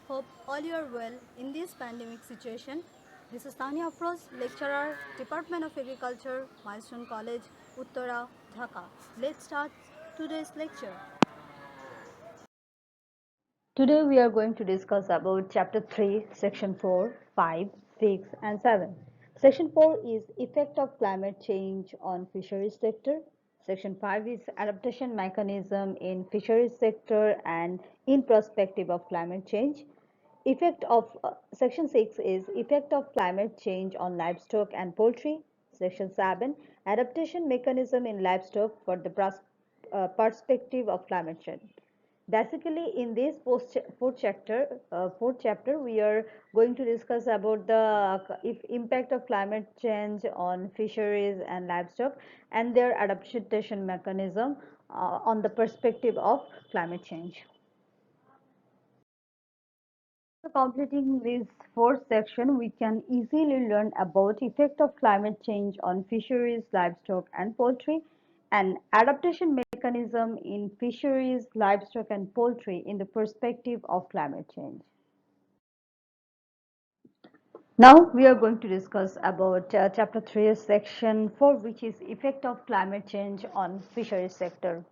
Hope all you are well in this pandemic situation. This is Tanya Afroz, lecturer, Department of Agriculture, Milestone College, Uttara, Dhaka. Let's start today's lecture. Today we are going to discuss about chapter 3, section 4, 5, 6 and 7. Section 4 is effect of climate change on fisheries sector. Section 5 is adaptation mechanism in fisheries sector and in perspective of climate change. Effect of Section 6 is effect of climate change on livestock and poultry. Section 7 adaptation mechanism in livestock for the perspective of climate change. Basically, in this fourth chapter, we are going to discuss about the impact of climate change on fisheries and livestock and their adaptation mechanism on the perspective of climate change. After completing this fourth section, we can easily learn about effect of climate change on fisheries, livestock and poultry and adaptation mechanism in fisheries, livestock and poultry in the perspective of climate change. Now we are going to discuss about chapter 3 section 4, which is effect of climate change on fisheries sector.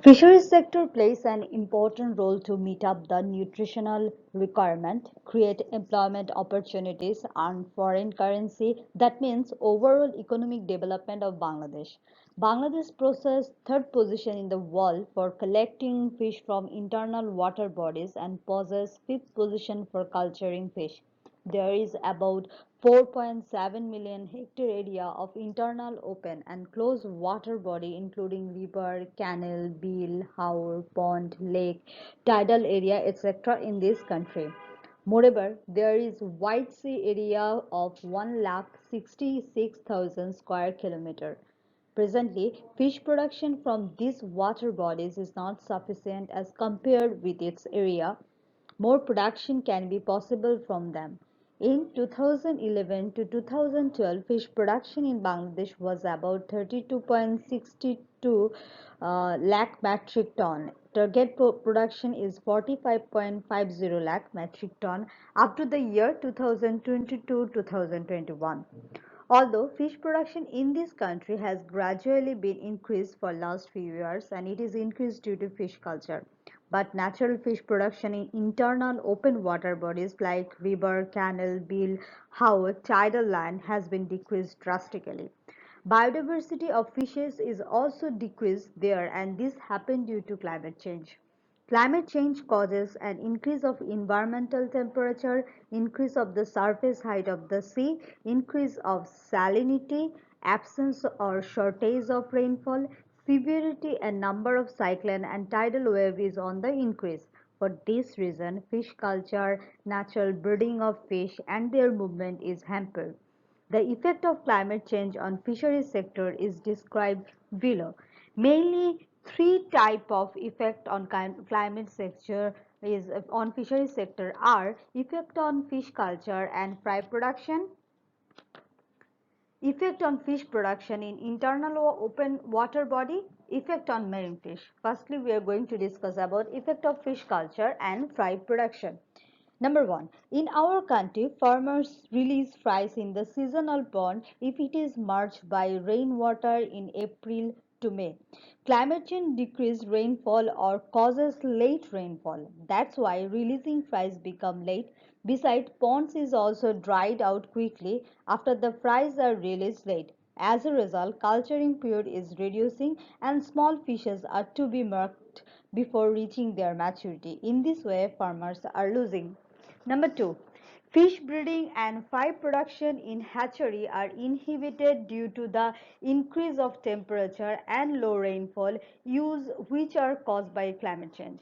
Fisheries sector plays an important role to meet up the nutritional requirement, create employment opportunities, earn foreign currency. That means overall economic development of Bangladesh. Bangladesh possesses third position in the world for collecting fish from internal water bodies and possesses fifth position for culturing fish. There is about 4.7 million hectare area of internal open and closed water body including river, canal, bill, haur, pond, lake, tidal area etc. in this country. Moreover, there is wide sea area of 1,66,000 square kilometer. Presently, fish production from these water bodies is not sufficient as compared with its area. More production can be possible from them. In 2011 to 2012, fish production in Bangladesh was about 32.62 lakh metric ton. Target production is 45.50 lakh metric ton up to the year 2022-2021. Although fish production in this country has gradually been increased for last few years and it is increased due to fish culture, but natural fish production in internal open water bodies like river, canal, bill, how tidal land has been decreased drastically. Biodiversity of fishes is also decreased there and this happened due to climate change. Climate change causes an increase of environmental temperature, increase of the surface height of the sea, increase of salinity, absence or shortage of rainfall, severity and number of cyclone and tidal wave is on the increase. For this reason, fish culture, natural breeding of fish and their movement is hampered. The effect of climate change on fisheries sector is described below. Mainly three type of effect on climate sector is on fisheries sector are effect on fish culture and fry production, effect on fish production in internal or open water body, effect on marine fish. Firstly, we are going to discuss about effect of fish culture and fry production. Number one, in our country, farmers release fries in the seasonal pond if it is merged by rainwater in April to May. Climate change decreases rainfall or causes late rainfall. That's why releasing fries become late. Besides, ponds is also dried out quickly after the fries are released late. As a result, culturing period is reducing and small fishes are to be marked before reaching their maturity. In this way, farmers are losing. Number two, fish breeding and fry production in hatchery are inhibited due to the increase of temperature and low rainfall use which are caused by climate change.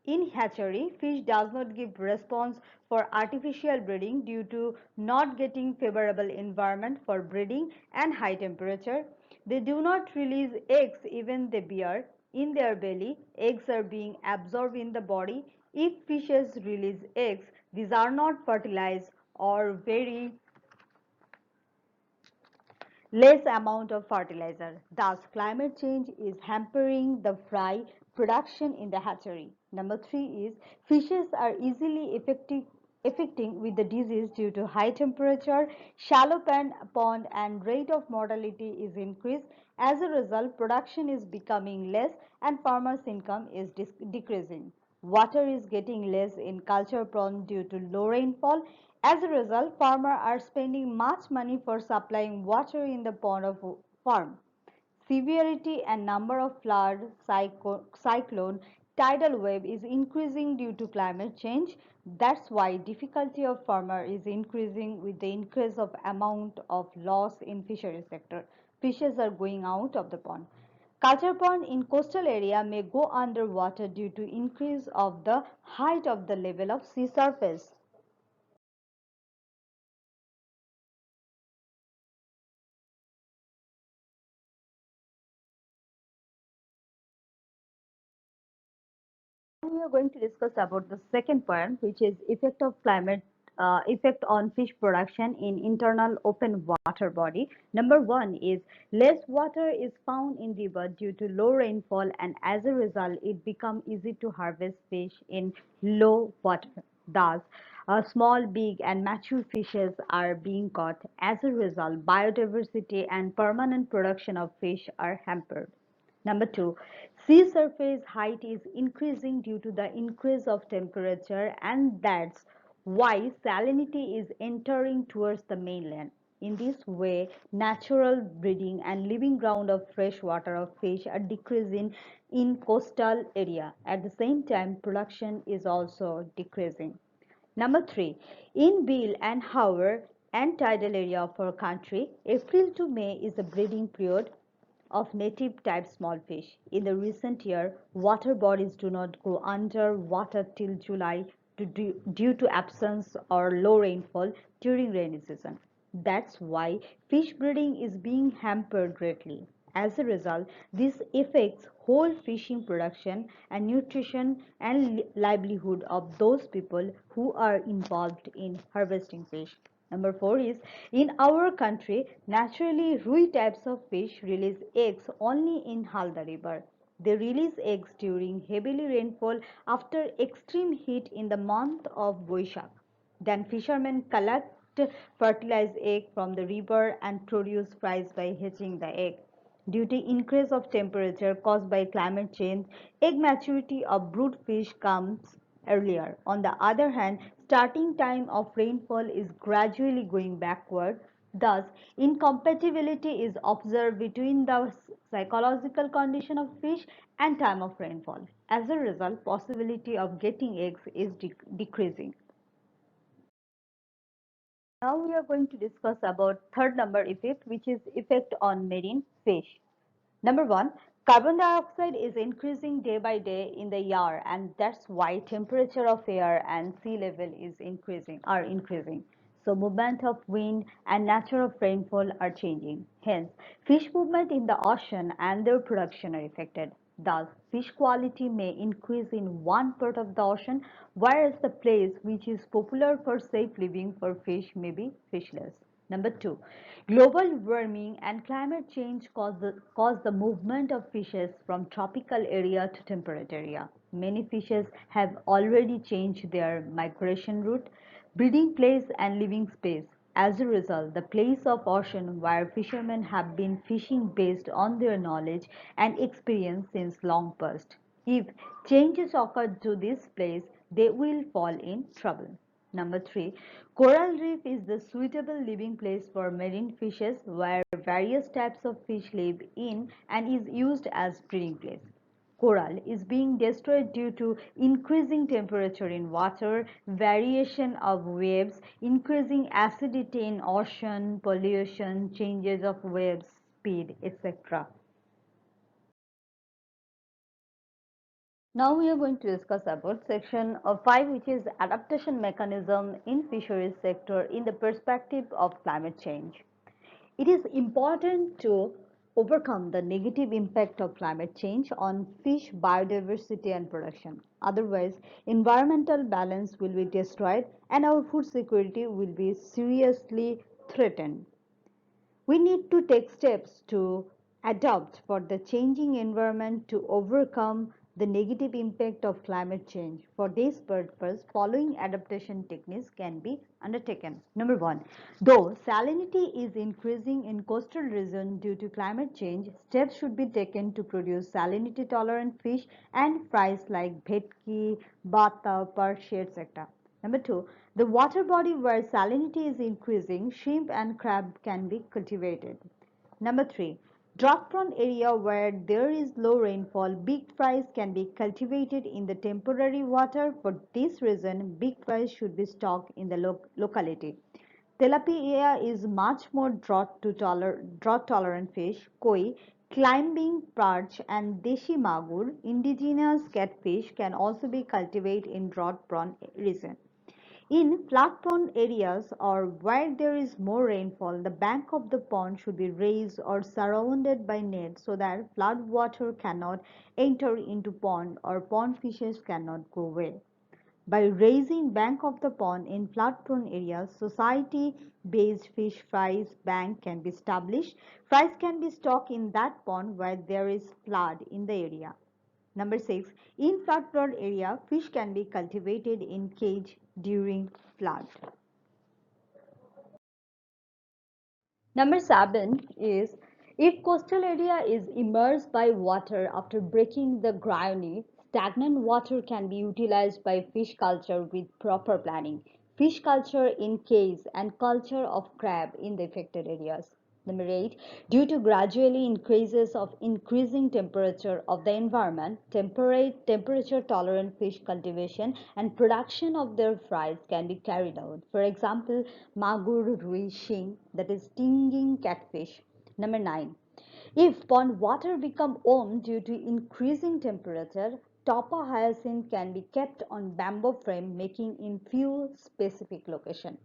In hatchery, fish does not give response for artificial breeding due to not getting favorable environment for breeding and high temperature. They do not release eggs even they bear. In their belly, eggs are being absorbed in the body. If fishes release eggs, these are not fertilized or very less amount of fertilizer. Thus, climate change is hampering the fry production in the hatchery. Number 3 is fishes are easily affecting with the disease due to high temperature, shallow pond and rate of mortality is increased. As a result, production is becoming less and farmers' income is decreasing. Water is getting less in culture pond due to low rainfall. As a result, farmers are spending much money for supplying water in the pond of farm. Severity and number of flood, cyclone, tidal wave is increasing due to climate change. That's why difficulty of farmer is increasing with the increase of amount of loss in fishery sector. Fishes are going out of the pond. Culture pond in coastal area may go underwater due to increase of the height of the level of sea surface. We are going to discuss about the second point, which is effect of climate effect on fish production in internal open water body. Number one is less water is found in river due to low rainfall, and as a result it become easy to harvest fish in low water. Thus small, big and mature fishes are being caught. As a result, biodiversity and permanent production of fish are hampered. Number two, sea surface height is increasing due to the increase of temperature, and that's why salinity is entering towards the mainland. In this way, natural breeding and living ground of freshwater of fish are decreasing in coastal area. At the same time, production is also decreasing. Number three, in Bill and Howard and tidal area of our country, April to May is the breeding period of native type small fish. In the recent year, water bodies do not go under water till July due to absence or low rainfall during rainy season. That's why fish breeding is being hampered greatly. As a result, this affects whole fishing production and nutrition and livelihood of those people who are involved in harvesting fish. Number four is in our country, naturally Rui types of fish release eggs only in Halda River. They release eggs during heavily rainfall after extreme heat in the month of Boishak. Then fishermen collect fertilized egg from the river and produce fries by hatching the egg. Due to increase of temperature caused by climate change, egg maturity of brood fish comes earlier. On the other hand, starting time of rainfall is gradually going backward. Thus, incompatibility is observed between the psychological condition of fish and time of rainfall. As a result, possibility of getting eggs is decreasing. Now we are going to discuss about third number effect, which is effect on marine fish. Number one, carbon dioxide is increasing day by day in the air, and that's why temperature of air and sea level is increasing. So movement of wind and nature of rainfall are changing. Hence, fish movement in the ocean and their production are affected. Thus, fish quality may increase in one part of the ocean, whereas the place which is popular for safe living for fish may be fishless. Number two, global warming and climate change cause the movement of fishes from tropical area to temperate area. Many fishes have already changed their migration route, breeding place and living space. As a result, the place of ocean where fishermen have been fishing based on their knowledge and experience since long past. If changes occur to this place, they will fall in trouble. Number three, coral reef is the suitable living place for marine fishes where various types of fish live in and is used as breeding place. Coral is being destroyed due to increasing temperature in water, variation of waves, increasing acidity in ocean, pollution, changes of waves speed, etc. Now we are going to discuss about section of 5, which is adaptation mechanism in fisheries sector in the perspective of climate change. It is important to overcome the negative impact of climate change on fish biodiversity and production. Otherwise, environmental balance will be destroyed and our food security will be seriously threatened. We need to take steps to adapt for the changing environment to overcome the negative impact of climate change. For this purpose, following adaptation techniques can be undertaken. Number one, though salinity is increasing in coastal region due to climate change, steps should be taken to produce salinity tolerant fish and fries like bhetki, bata, perch, etc. Number two, the water body where salinity is increasing, shrimp and crab can be cultivated. Number three, drought-prone area where there is low rainfall, big fries can be cultivated in the temporary water. For this reason, big fries should be stocked in the locality. Tilapia is much more drought-tolerant fish. Koi, climbing perch, and deshi magur, indigenous catfish, can also be cultivated in drought-prone region. In flood-prone areas or where there is more rainfall, the bank of the pond should be raised or surrounded by nets so that flood water cannot enter into pond or pond fishes cannot go away. By raising bank of the pond in flood-prone areas, society-based fish fries bank can be established. Fries can be stocked in that pond where there is flood in the area. Number six, in flood-prone area, fish can be cultivated in cage during flood. Number seven is if coastal area is immersed by water after breaking the gyre, stagnant water can be utilized by fish culture with proper planning. Fish culture in cage and culture of crab in the affected areas. Number eight, due to gradually increases of increasing temperature of the environment, temperate temperature tolerant fish cultivation and production of their fries can be carried out. For example, magur, rui, shing, that is stinging catfish. Number nine, if pond water become warm due to increasing temperature, Topa hyacinth can be kept on bamboo frame making in few specific location.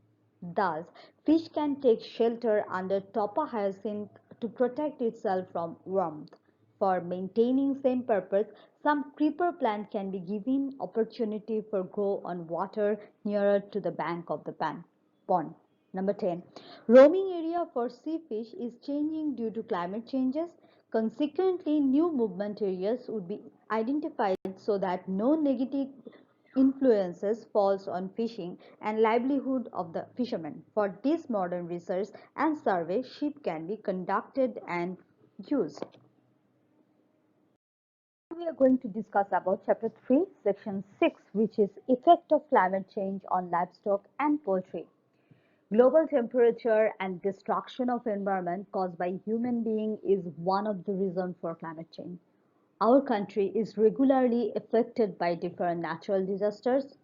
Thus, fish can take shelter under Topa hyacinth to protect itself from warmth. For maintaining same purpose, some creeper plant can be given opportunity for grow on water nearer to the bank of the pond. Number 10. Roaming area for sea fish is changing due to climate changes. Consequently, new movement areas would be identified so that no negative influences falls on fishing and livelihood of the fishermen. For this modern research and survey, ship can be conducted and used. We are going to discuss about chapter 3, section 6, which is effect of climate change on livestock and poultry. Global temperature and destruction of environment caused by human being is one of the reasons for climate change. Our country is regularly affected by different natural disasters.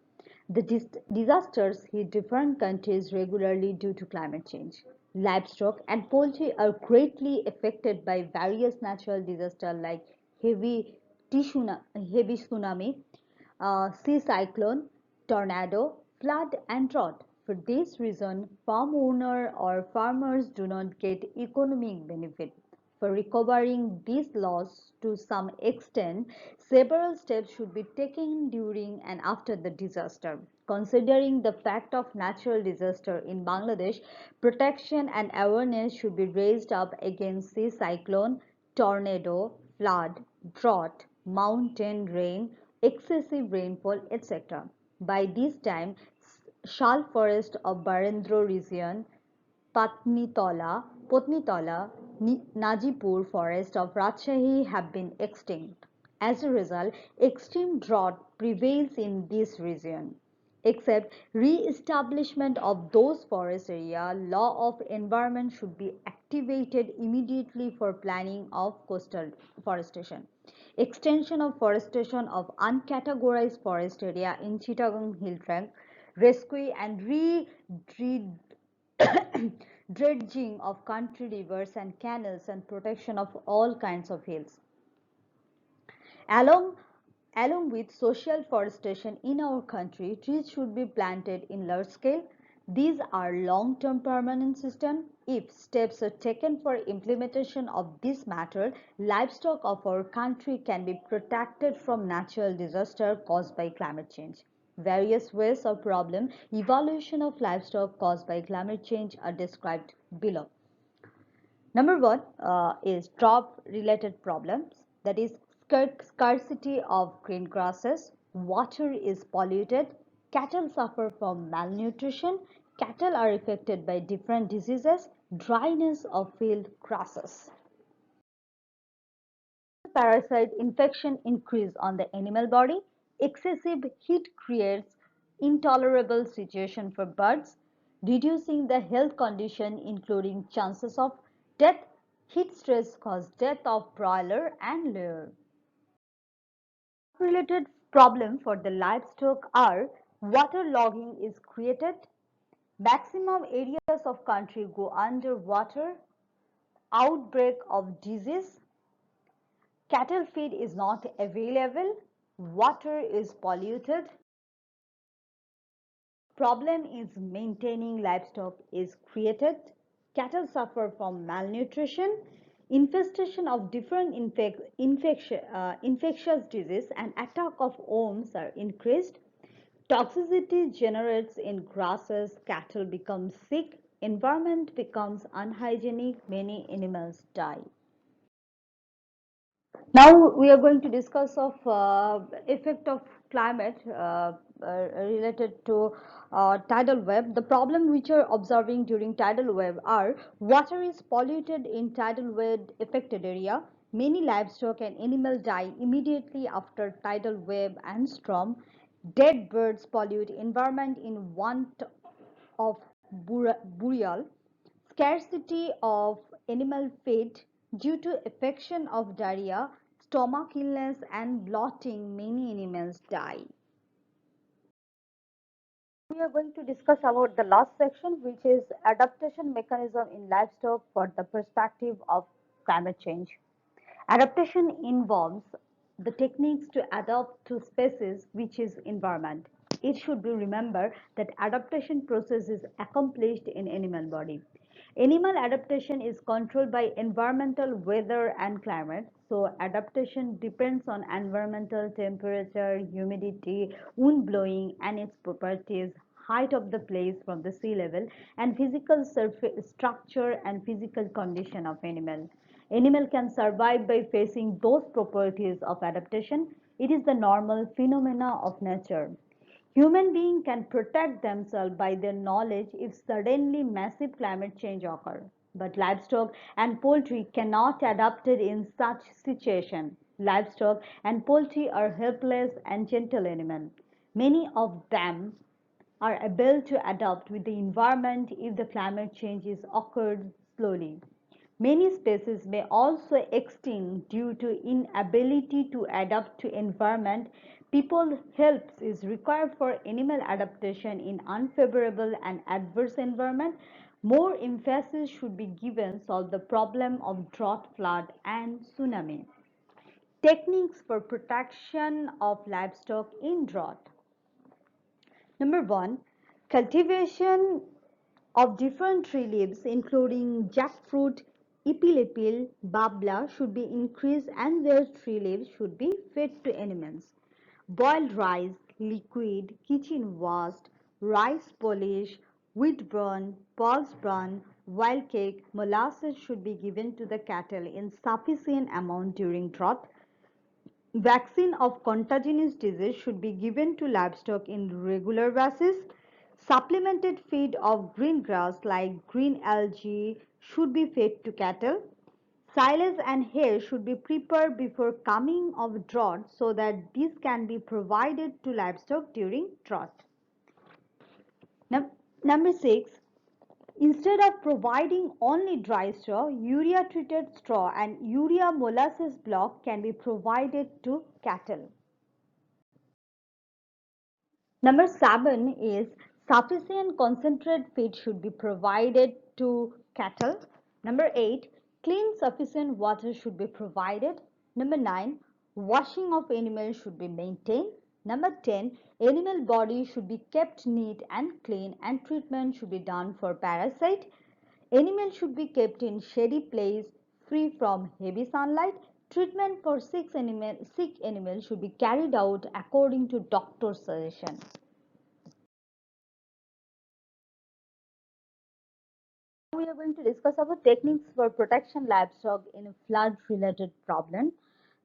The disasters hit different countries regularly due to climate change. Livestock and poultry are greatly affected by various natural disasters like heavy tsunami, sea cyclone, tornado, flood, and drought. For this reason, farm owner or farmers do not get economic benefit. For recovering this loss to some extent, several steps should be taken during and after the disaster. Considering the fact of natural disaster in Bangladesh, protection and awareness should be raised up against sea cyclone, tornado, flood, drought, mountain rain, excessive rainfall, etc. By this time, Shal forest of Barendra region, Patnitola, Najipur forest of Rajshahi have been extinct. As a result, extreme drought prevails in this region. Except re-establishment of those forest area, law of environment should be activated immediately for planning of coastal forestation. Extension of forestation of uncategorized forest area in Chittagong Hill Tract, rescue and dredging of country rivers and canals and protection of all kinds of hills. Along, along with social forestation in our country, trees should be planted in large scale. These are long-term permanent system. If steps are taken for implementation of this matter, livestock of our country can be protected from natural disaster caused by climate change. Various ways of problem evaluation of livestock caused by climate change are described below. Number one is crop related problems, that is scarcity of green grasses, water is polluted, cattle suffer from malnutrition, cattle are affected by different diseases, dryness of field grasses. Parasite infection increase on the animal body, excessive heat creates intolerable situation for birds, reducing the health condition including chances of death. Heat stress cause death of broiler and layer. Related problem for the livestock are waterlogging is created, maximum areas of country go under water, outbreak of disease, cattle feed is not available, water is polluted. Problem is maintaining livestock is created, cattle suffer from malnutrition, infestation of different infectious disease and attack of worms are increased, toxicity generates in grasses, cattle become sick, environment becomes unhygienic, many animals die. Now we are going to discuss of effect of climate related to tidal wave. The problem which are observing during tidal wave are water is polluted in tidal wave affected area. Many livestock and animals die immediately after tidal wave and storm. Dead birds pollute environment in want of burial, scarcity of animal feed due to affection of diarrhea, stomach illness and bloating, many animals die. We are going to discuss about the last section, which is adaptation mechanism in livestock for the perspective of climate change. Adaptation involves the techniques to adapt to species which is environment. It should be remembered that adaptation process is accomplished in animal body. Animal adaptation is controlled by environmental weather and climate. So adaptation depends on environmental temperature, humidity, wind blowing and its properties, height of the place from the sea level and physical surface structure and physical condition of animal. Animal can survive by facing those properties of adaptation. It is the normal phenomena of nature. Human beings can protect themselves by their knowledge if suddenly massive climate change occurs. But livestock and poultry cannot adapt it in such situation. Livestock and poultry are helpless and gentle animals. Many of them are able to adapt with the environment if the climate change is occurred slowly. Many species may also extinct due to inability to adapt to environment. People help is required for animal adaptation in unfavorable and adverse environment. More emphasis should be given solve the problem of drought, flood and tsunami. Techniques for protection of livestock in drought. Number one, cultivation of different tree leaves including jackfruit, ipil, babla should be increased and their tree leaves should be fed to animals. Boiled rice, liquid, kitchen waste, rice polish, wheat bran, pulse bran, wild cake, molasses should be given to the cattle in sufficient amount during drought. Vaccine of contagious disease should be given to livestock in regular basis. Supplemented feed of green grass like green algae should be fed to cattle. Silage and hay should be prepared before coming of drought so that this can be provided to livestock during drought. Number 6. Instead of providing only dry straw, urea treated straw and urea molasses block can be provided to cattle. Number 7 is sufficient concentrate feed should be provided to cattle. Number 8, clean sufficient water should be provided. Number 9, washing of animals should be maintained. Number 10, animal body should be kept neat and clean and treatment should be done for parasite. Animals should be kept in shady place free from heavy sunlight. Treatment for sick animals should be carried out according to doctor's suggestion. We are going to discuss about techniques for protection livestock in a flood related problem.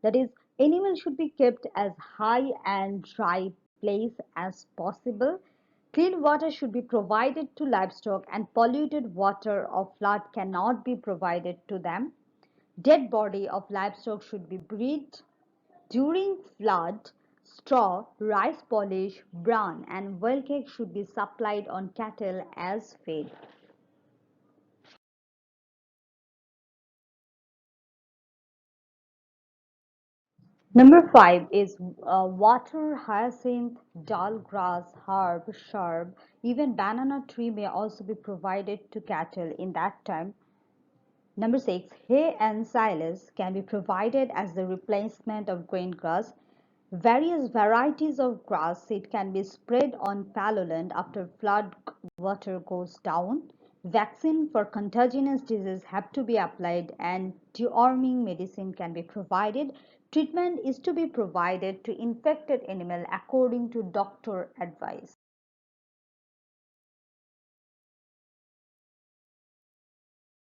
That is Animals should be kept as high and dry place as possible. Clean water should be provided to livestock and polluted water or flood cannot be provided to them. Dead body of livestock should be buried. During flood, straw, rice polish, bran and well cake should be supplied on cattle as feed. Number 5 is water, hyacinth, dull grass, herb, shrub, even banana tree may also be provided to cattle in that time. Number 6, hay and silage can be provided as the replacement of grain grass. Various varieties of grass seed can be spread on fallow land after flood water goes down. Vaccine for contagious disease have to be applied and deworming medicine can be provided. Treatment is to be provided to infected animal according to doctor advice.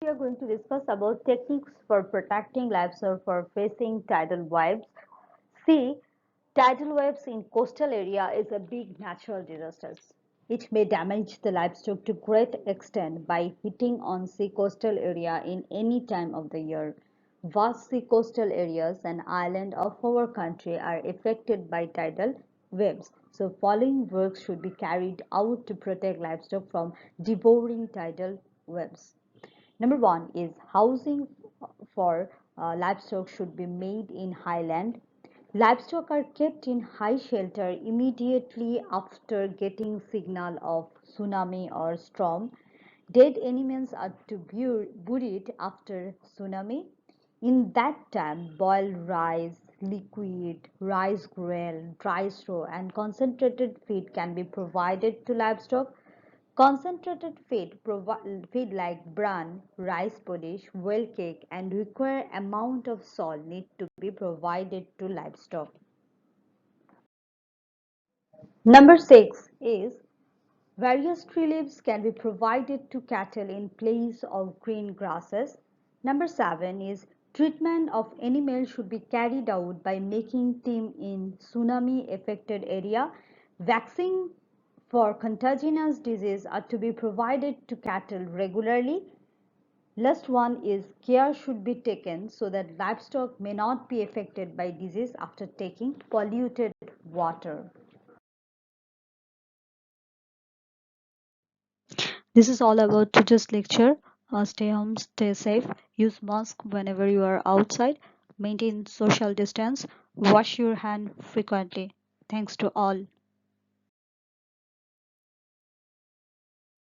We are going to discuss about techniques for protecting livestock for facing tidal waves. See, tidal waves in coastal area is a big natural disaster. It may damage the livestock to great extent by hitting on sea coastal area in any time of the year. Vast sea coastal areas and island of our country are affected by tidal waves. So following works should be carried out to protect livestock from devouring tidal waves. Number one is housing for livestock should be made in highland. Livestock are kept in high shelter immediately after getting signal of tsunami or storm. Dead animals are to be buried after tsunami. In that time, boiled rice, liquid, rice grain, dry straw, and concentrated feed can be provided to livestock. Concentrated feed like bran, rice pudding, whale cake and require amount of salt need to be provided to livestock. Number 6 is various tree leaves can be provided to cattle in place of green grasses. Number 7 is treatment of animals should be carried out by making team in tsunami affected area. Vaccine for contagious disease are to be provided to cattle regularly. Last one is care should be taken so that livestock may not be affected by disease after taking polluted water. This is all about today's lecture. Stay home, stay safe, use mask whenever you are outside, maintain social distance, wash your hand frequently. Thanks to all.